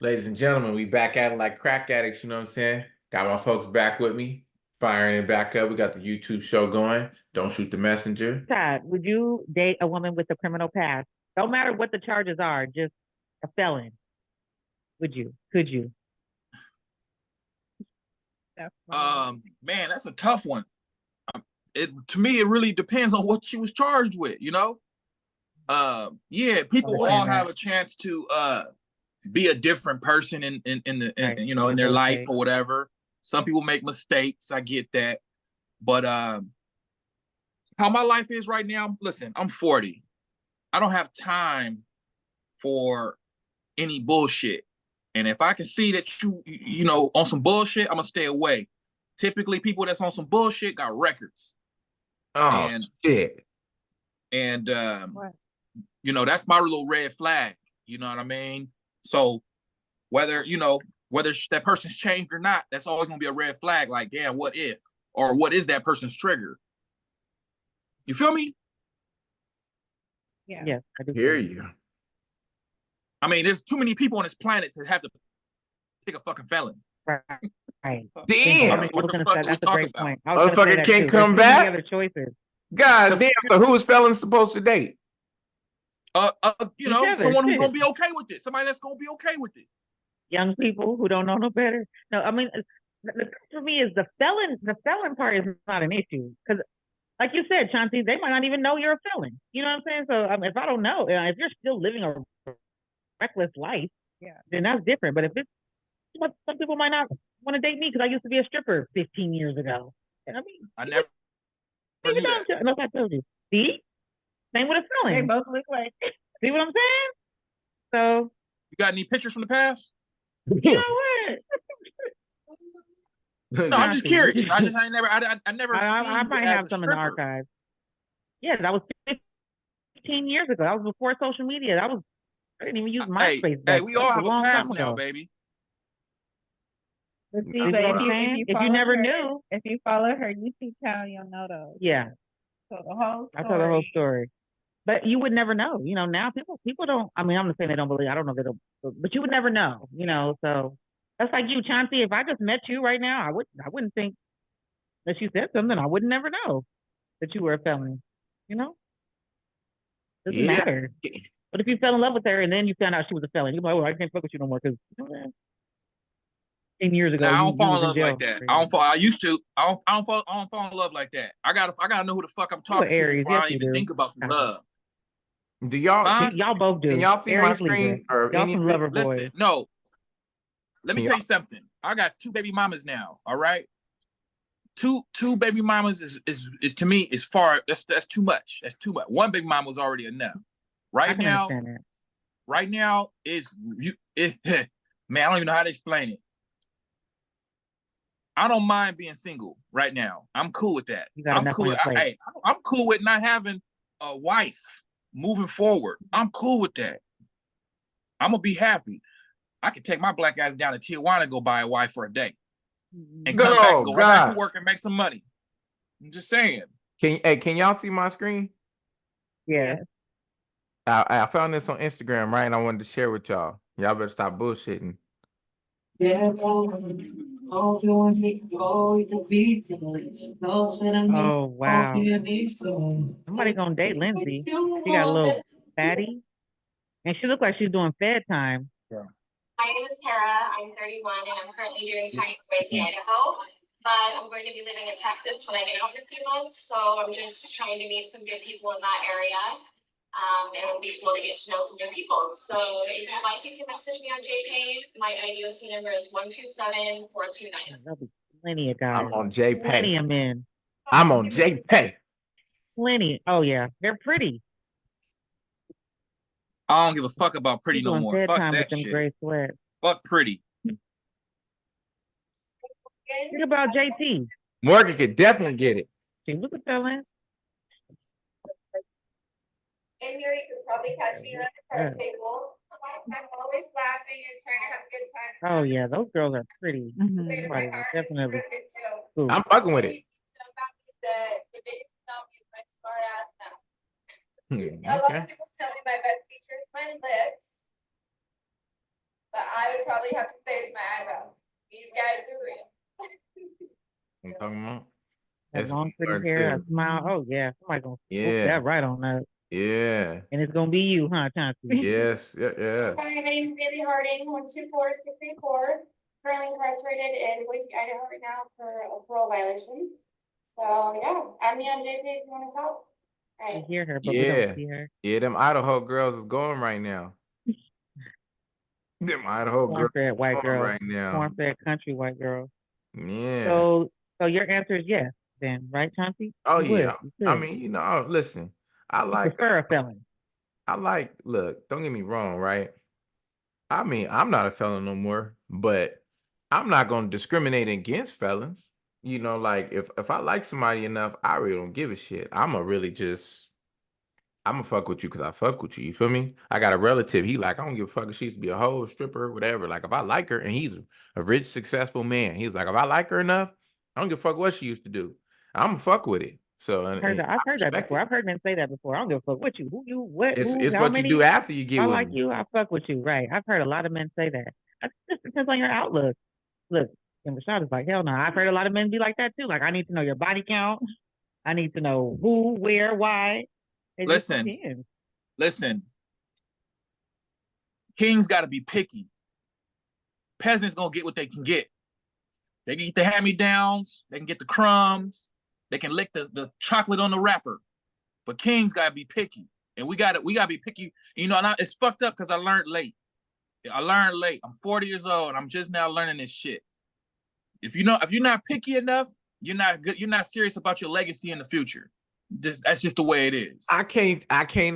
Ladies and gentlemen, we back at it like crack addicts, you know what I'm saying? Got my folks back with me, firing it back up. We got the YouTube show going. Don't shoot the messenger. Todd, would you date a woman with a criminal past? Don't matter what the charges are, just a felon. Would you? Could you? Man, that's a tough one. It to me, it really depends on what she was charged with, you know? Yeah, people all have a chance to be a different person in their life or whatever. Some people make mistakes. I get that. But how my life is right now, listen, I'm 40. I don't have time for any bullshit. And if I can see that you know, on some bullshit, I'm gonna stay away. Typically, people that's on some bullshit got records. Oh shit. And you know, that's my little red flag. You know what I mean? So whether that person's changed or not, that's always gonna be a red flag. Like, damn, what if? Or what is that person's trigger? You feel me? Yeah. Yes, I do hear you. I mean, there's too many people on this planet to have to pick a fucking felon. Right. Damn. I mean, what the fuck are we talking about? Motherfucker can't come back. Other choices. God damn. So who is felon supposed to date? You know, someone who's gonna be okay with it. Somebody that's gonna be okay with it. Young people who don't know no better. No, I mean, for me, is the felon part is not an issue because, like you said, Chauncey, they might not even know you're a felon. You know what I'm saying? So if I don't know, if you're still living a reckless life, then that's different. But if it's some people might not want to date me because I used to be a stripper 15 years ago. And I mean, I never knew that. Unless I told you. See, same with a felon. They both look like. See what I'm saying? So you got any pictures from the past? You know what? No, I'm just curious. I never. I might have some in the archives. Yeah, that was 15 years ago. That was before social media. I didn't even use MySpace. Hey, we all have a past now, baby. But see, if you never knew, if you follow her YouTube channel, you'll know those. Yeah. So the whole story. I told the whole story. But you would never know. You know, now people don't. I mean, I'm not saying they don't believe. I don't know if they don't, but you would never know. You know, so that's like you, Chauncey. If I just met you right now, I wouldn't think that you said something. I would never know that you were a felon. You know, doesn't matter. But if you fell in love with her and then you found out she was a felon, you're like, oh, I can't fuck with you no more because 10 years ago. Now, I don't fall in love like that. I used to. I don't fall in love like that. I gotta know who the fuck I'm talking to before I even think about some love. Do y'all? Y'all both do. Can y'all see my screen? Or y'all some lover boys. Listen, no. Let me tell you something. I got 2 baby mamas now. All right. Two baby mamas is to me is far. That's too much. That's too much. 1 baby mama was already enough. Right now is you. Man, I don't even know how to explain it. I don't mind being single right now. I'm cool with that. I'm cool. I'm cool with not having a wife moving forward. I'm cool with that. I'm gonna be happy. I can take my black ass down to Tijuana and go buy a wife for a day, and come back and go right back to work and make some money. I'm just saying. Can y'all see my screen? Yeah. I found this on Instagram, right? And I wanted to share with y'all. Y'all better stop bullshitting. Yeah. Oh wow! Somebody gonna date Lindsay. She got a little fatty, and she looks like she's doing fed time. Yeah. My name is Tara. I'm 31, and I'm currently doing time in Boise, Idaho. But I'm going to be living in Texas when I get out in a few months. So I'm just trying to meet some good people in that area. And it would be cool to get to know some new people. So if you'd like, you can message me on JPay. My IDOC number is 127429. There'll be plenty of guys. I'm on JPay. Plenty of men. I'm on JPay. Plenty. Oh yeah, they're pretty. I don't give a fuck about pretty no more. Fuck that shit. Gray sweats. Fuck pretty. Think about JT. Morgan could definitely get it. She was a felon. In here, you can probably catch me at the card table. I'm always laughing and trying to have a good time. Oh yeah, those girls are pretty. Definitely. Cool. I'm fucking with it. The biggest tell me is my smart ass now. Okay. A lot of people tell me my best feature is my lips. But I would probably have to say it's my eyebrows. These guys do it. I'm talking about. That That's what long we pretty learned hair, a too. smile. Oh yeah, somebody gonna swoop Yeah, that right on up. yeah, And it's gonna be you, huh, Chauncey? yes, yeah, yeah. Hi, my name is Bailey Harding, 124634. Currently incarcerated in Boise, Idaho right now for a parole violation. So yeah, add me on JP if you want to talk. All We right. hear her, but we don't Yeah, see her. yeah, them Idaho girls is going right now. Them Idaho girls Corn-fed is white going girl, right now. corn-fed country white girl. Yeah. So your answer is yes, then, right, Chauncey? Oh You would, yeah. you I could. mean, listen, I You like, prefer a felon. look, don't get me wrong, right? I mean, I'm not a felon no more, but I'm not gonna discriminate against felons. Like if I like somebody enough, I really don't give a shit. I'ma fuck with you because I fuck with you. You feel me? I got a relative. He like, I don't give a fuck if she used to be a hoe, stripper, whatever. Like, if I like her, and he's a rich, successful man, he's like, if I like her enough, I don't give a fuck what she used to do. I'ma fuck with it. So, and I've I heard that respect before. it. I've heard men say that before. I don't give a fuck what you, who you, what, who, It's how what you do many. after you If get I with like me. you, I fuck with you. Right. I've heard a lot of men say that. It just depends on your outlook. Look, and Rashad is like, hell no. I've heard a lot of men be like that too. Like, I need to know your body count. I need to know who, where, why. It just Listen, depends. listen. Kings got to be picky. Peasants gonna get what they can get. They can get the hand-me-downs. They can get the crumbs. They can lick the chocolate on the wrapper. But kings gotta be picky, and we gotta be picky. And it's fucked up because I learned late. I'm 40 years old, and I'm just now learning this shit. If you're not picky enough, you're not good. You're not serious about your legacy in the future. That's just the way it is. I can't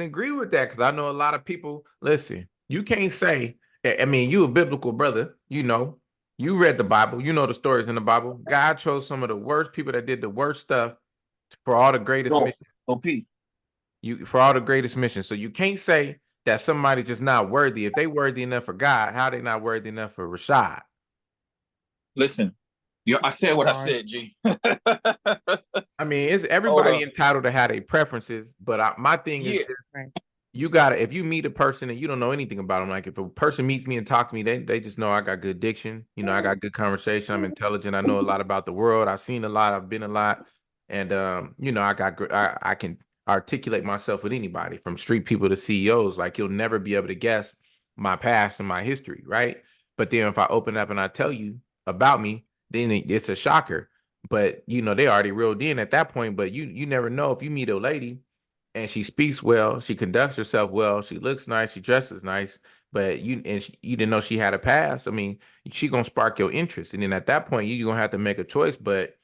agree with that because I know a lot of people. Listen, you can't say. I mean, you a biblical brother. You read the Bible. You know the stories in the Bible. God chose some of the worst people that did the worst stuff for all the greatest Go, missions. OP. For all the greatest missions. So you can't say that somebody's just not worthy. If they worthy enough for God, how they not worthy enough for Rashad? Listen, I said what I said, G. I mean, it's Hold everybody up. entitled to have their preferences, but my thing is Yeah. Right. you gotta, if you meet a person and you don't know anything about them, like if a person meets me and talks to me, they just know I got good diction. I got good conversation. I'm intelligent. I know a lot about the world. I've seen a lot. I've been a lot, and I can articulate myself with anybody from street people to CEOs. Like you'll never be able to guess my past and my history, right? But then if I open up and I tell you about me, then it's a shocker. But they already reeled in at that point. But you never know if you meet a lady and she speaks well, she conducts herself well, she looks nice, she dresses nice, but you didn't know she had a past. I mean, she gonna spark your interest, and then at that point, you're gonna have to make a choice. But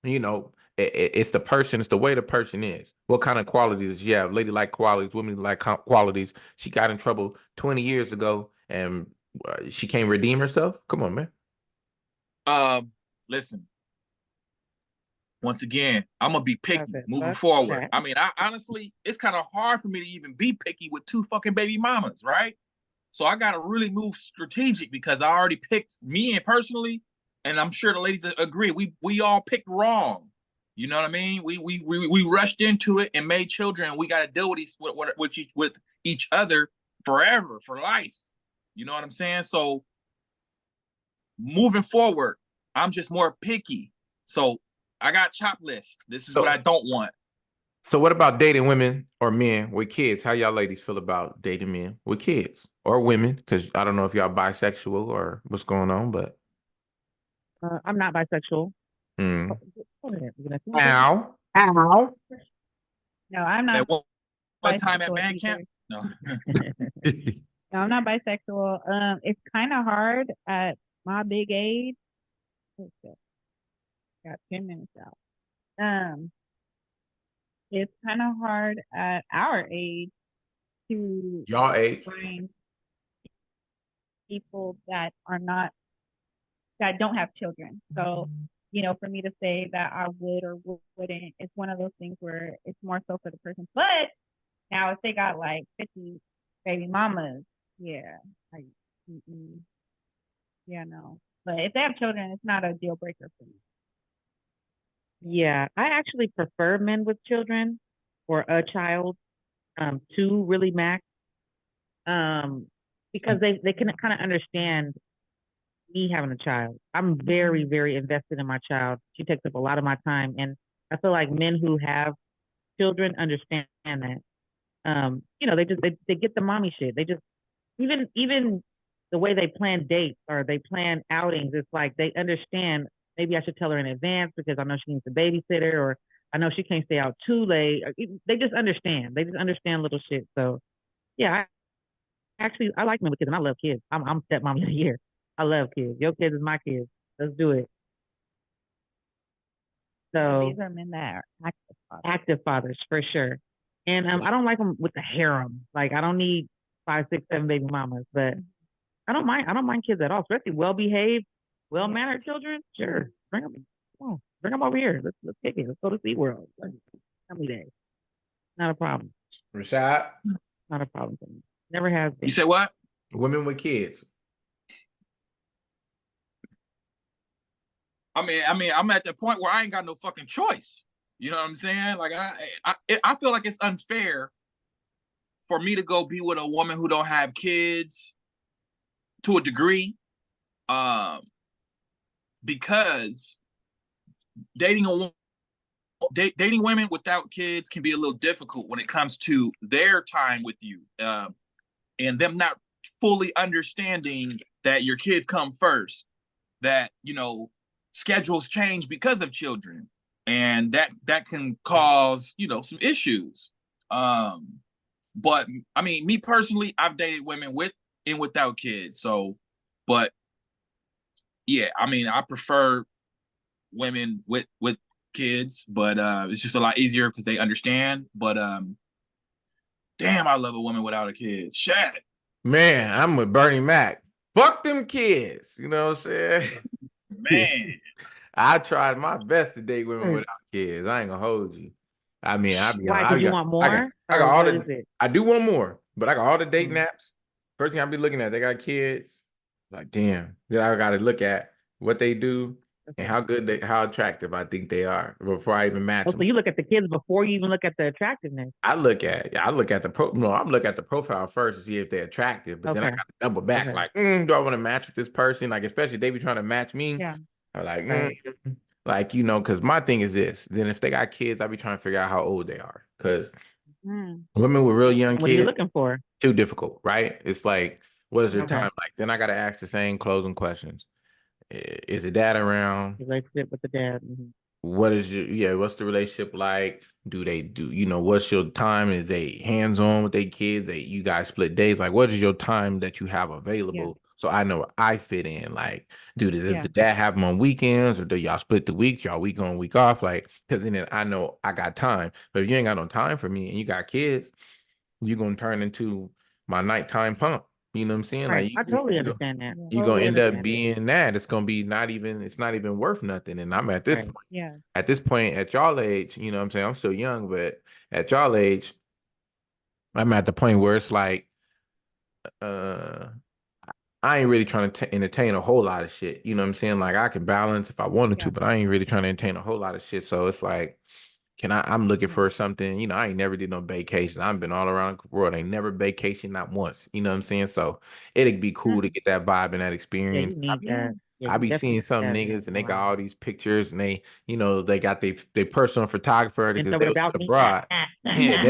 it's the person, it's the way the person is. What kind of qualities does she have? Lady-like qualities, women-like qualities. She got in trouble 20 years ago, and she can't redeem herself. Come on, man. Listen. Once again, I'm gonna be picky moving Fuck forward. that. I mean, I honestly, it's kind of hard for me to even be picky with two fucking baby mamas, right? So I gotta really move strategic because I already picked me and personally, and I'm sure the ladies agree. We all picked wrong. You know what I mean? We rushed into it and made children. And we got to deal with each other forever, for life. You know what I'm saying? So moving forward, I'm just more picky. So I got chop list. This is what I don't want. So what about dating women or men with kids? How y'all ladies feel about dating men with kids or women? Because I don't know if y'all bisexual or what's going on, but I'm not bisexual. mm. Ow. Ow. No, I'm not At one time at bisexual band either. camp? No. No, I'm not bisexual. It's kind of hard at my big age. Okay. Got 10 minutes out. It's kind of hard at our age to Y'all age. find people that don't have children. So, for me to say that I would or wouldn't, it's one of those things where it's more so for the person. But now if they got like 50 baby mamas, yeah, like, yeah, no. But if they have children, it's not a deal breaker for me. Yeah, I actually prefer men with children or a child, two really max. because they can kind of understand me having a child. I'm very, very invested in my child. She takes up a lot of my time, and I feel like men who have children understand that. You know, they get the mommy shit. They just even the way they plan dates or they plan outings, it's like they understand. Maybe I should tell her in advance because I know she needs a babysitter, or I know she can't stay out too late. They just understand. They just understand little shit. So yeah, I like men with kids, and I love kids. I'm stepmom of the year. I love kids. Your kids is my kids. Let's do it. So These are men that are active fathers. active fathers for sure. And I don't like them with the harem. Like I don't need 5, 6, 7 baby mamas, but I don't mind. I don't mind kids at all, especially well behaved, well mannered children. Sure, bring them. Come on, bring them over here. Let's kick it. Let's go to SeaWorld. Family day. Not a problem. Rashad, Not a problem for me. Never has been. You say what? women with kids. I mean, I'm at the point where I ain't got no fucking choice. You know what I'm saying? Like I feel like it's unfair for me to go be with a woman who don't have kids to a degree, because dating dating women without kids can be a little difficult when it comes to their time with you, and them not fully understanding that your kids come first. That schedules change because of children, and that can cause some issues. But I mean, me personally, I've dated women with and without kids. So, but yeah, I mean, I prefer women with kids, but it's just a lot easier because they understand. But damn, I love a woman without a kid. Shit. Man, I'm with Bernie Mac. Fuck them kids. You know what I'm saying? Man. I tried my best to date women Hmm. without kids. I ain't gonna hold you. I mean, Why? Because you want more? I got Or all what is the. it? I do want more, but I got all the dating Mm. apps. First thing I be looking at, they got kids. Like, damn. Then I got to look at what they do and Okay. how attractive I think they are before I even match Oh, so them. you look at the kids before you even look at the attractiveness. I look at I'm look at the profile first to see if they're attractive, but then I Okay. got to double back. Okay. Like, do I want to match with this person? Like, especially if they be trying to match me. Yeah. I'm like, Right. like, because my thing is this. Then if they got kids, I be trying to figure out how old they are. Because Mm. women with real young What are you kids, looking for? too difficult, right? It's like, what is their Okay. time like? Then I got to ask the same closing questions. Is the dad around? Relationship with the dad. Mm-hmm. What's the relationship like? Do they what's your time? Is they hands-on with their kids? You guys split days? Like, what is your time that you have available? So I know where I fit in. Like, does the dad have them on weekends, or do y'all split the weeks? Y'all week on, week off? Like, because then I know I got time. But if you ain't got no time for me and you got kids, you're gonna turn into my nighttime pump. You know what I'm saying? Right. Like I totally understand that. you're gonna Totally end up understand it. being that. It's not even worth nothing. And I'm at this Right. point. Yeah. At this point, at y'all age, you know what I'm saying? I'm still young, but at y'all age, I'm at the point where it's like, uh, I ain't really trying to entertain a whole lot of shit. You know what I'm saying? Like I can balance if I wanted to, Yeah. but I ain't really trying to entertain a whole lot of shit. So it's like, I'm looking for something, I ain't never did no vacation. I've been all around the world. I ain't never vacation, not once. You know what I'm saying? So it'd be cool to get that vibe and that Yeah, you experience. need that. Yeah, I you be definitely seeing some have niggas and they got that. all these pictures and they got their personal photographer Bent because over they the was with a balcony. broad. Yeah,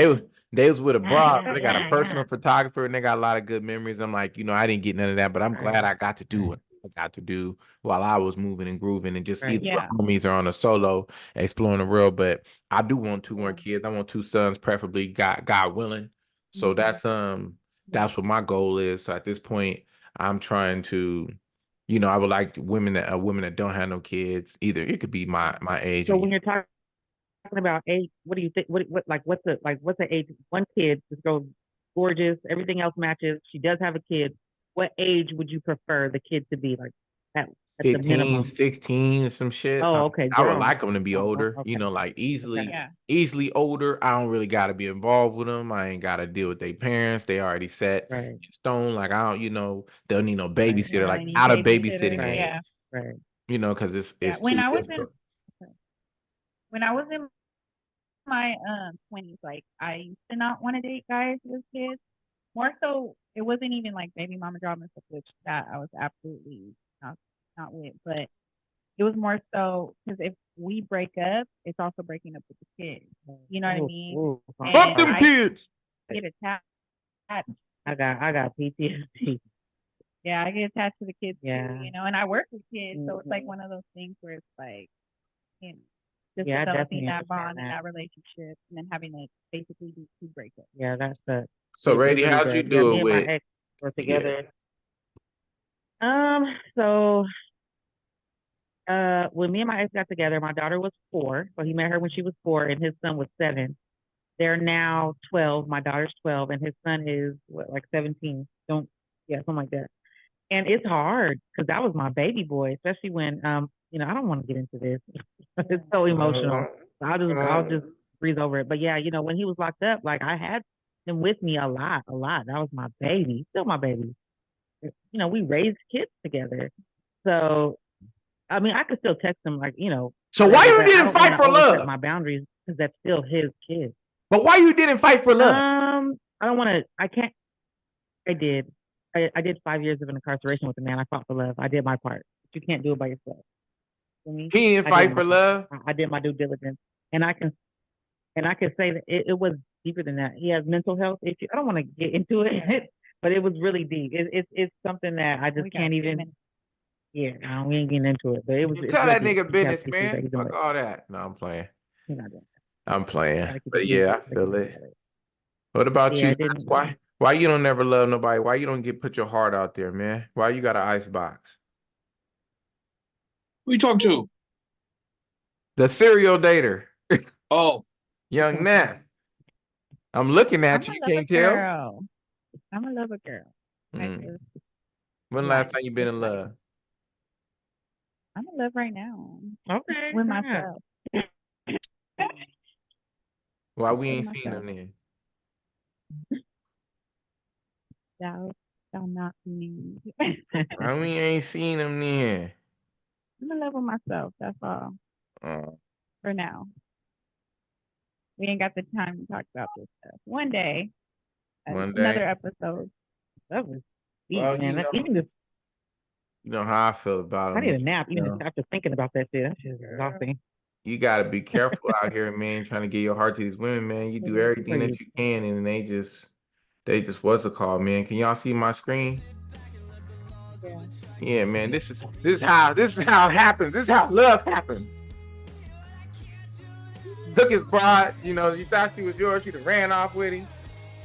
they was with a broad, so they got a personal photographer and they got a lot of good memories. I'm like, I didn't get none of that, but I'm glad I got to do what I got to do while I was moving and grooving and just either Yeah. with homies or on a solo exploring the world. But I do want 2 more kids. I want 2 sons, preferably God willing. So that's what my goal is. So at this point, I'm trying to, I would like women that don't have no kids. Either it could be my age or So when you're talking about age, what do you think? What's the age? One kid, this girl's gorgeous, everything else matches. She does have a kid. What age would you prefer the kid to be? Like at the 15, minimum. 16, some shit. Oh, okay, I would girl. like them to be Oh, older, okay. like Okay. easily older. I don't really got to be involved with them. I ain't got to deal with their parents. They already set Right. in stone. Like I don't, they'll need no Right. babysitter, Yeah, like they need out of babysitters. babysitting age, Yeah. Right. because Yeah. it's too difficult. When I was in my 20s, like I used to not want to date guys with kids. more so, it wasn't even like baby mama drama stuff, which that I was absolutely not with. But it was more so because if we break up, it's also breaking up with the kids. You know what I mean? Fuck them I kids. get attached. I got PTSD. Yeah, I get attached to the kids Yeah. too, and I work with kids, so it's like Mhm. one of those things where it's like, just Yeah, I developing definitely that bond understand and that. that relationship, and then having to basically do two breakups. Yeah, that's the. So, It Rady, really how'd you does. Yeah, do me it and my with? ex were Yeah. together. So when me and my ex got together, my daughter was 4. So he met her when she was 4 and his son was 7. They're now 12. My daughter's 12 and his son is what, like 17. Something like that. And it's hard because that was my baby boy, especially when I don't want to get into this. It's so emotional. So I'll just breeze over it. But yeah, when he was locked up, like I had him with me a lot, a lot. That was my baby, still my baby. We raised kids together. So I mean, I could still text him like, So why whatever, you but I didn't don't fight want to for overstep love? my boundaries because that's still his kid. But why you didn't fight for love? I don't want to. I can't. I did. I did 5 years of an incarceration with a man. I fought for love. I did my part. But you can't do it by yourself. For me, He didn't I fight did for my part. love. I did my due diligence, and I can say that it was deeper than that. He has mental health issues. I don't want to get into it, but it was really deep. It's something that I just can't even. Yeah, no, we ain't getting into it, but it's Tell real that deep. nigga He has business, issues that man. he's dealing Fuck with. all that. No, I'm playing. He's not doing I'm playing. Gotta keep But it yeah, I Gotta feel keep it. together. What about Yeah, you? it didn't. Why you don't never love nobody? Why you don't put your heart out there, man? Why you got an ice box? Who you talking to? The serial dater, Oh, young Ness. I'm looking I'm at you. a You lover can't tell. girl. I'm a lover girl. I Mm. just When last time you been in love? I'm in love right now Okay. with yeah. myself. Why we With ain't seen myself. them then? Thou not me. Why we ain't seen them then? I'm in love with myself. That's all Oh, for now. We ain't got the time to talk about this stuff. One day, one another day. episode. That was deep, Well, man. Even just you know how I feel about I them. need a nap. You Even know, just after thinking about that shit, that shit is exhausting. you gotta be careful out here, man. Trying to get your heart to these women, man. You do everything that you can, and they just what's it called, man? Can y'all see my screen? Yeah. Yeah, man. This is how it happens. This is how love happens. Took his broad, you thought she was yours, she'd have ran off with him.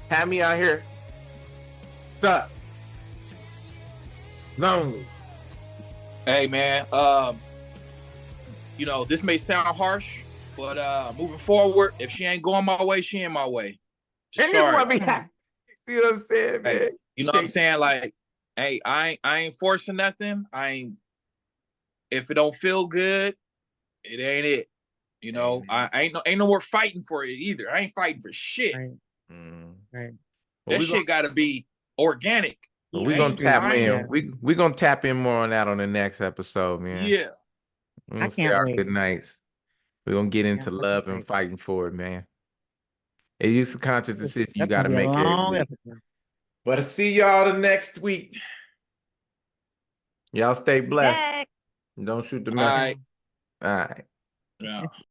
Had me out here stuck. Lonely. hey man. This may sound harsh, but moving forward, if she ain't going my way, she ain't my way. And this Sorry. what be happening. See what I'm saying, man? Hey, you know what I'm saying? Like, hey, I ain't forcing nothing. If it don't feel good, it ain't it. I ain't no more fighting for it either. I ain't fighting for shit. Right. Right. That shit gotta be organic. We're gonna tap in. We gonna tap in more on that on the next episode, man. Yeah. We're gonna say our good nights. We're gonna get into love and fighting for it, man. It's just a conscious decision you gotta make every week. But I'll see y'all the next week. Y'all stay blessed. Back. Don't shoot the All messenger. right. All right. Yeah.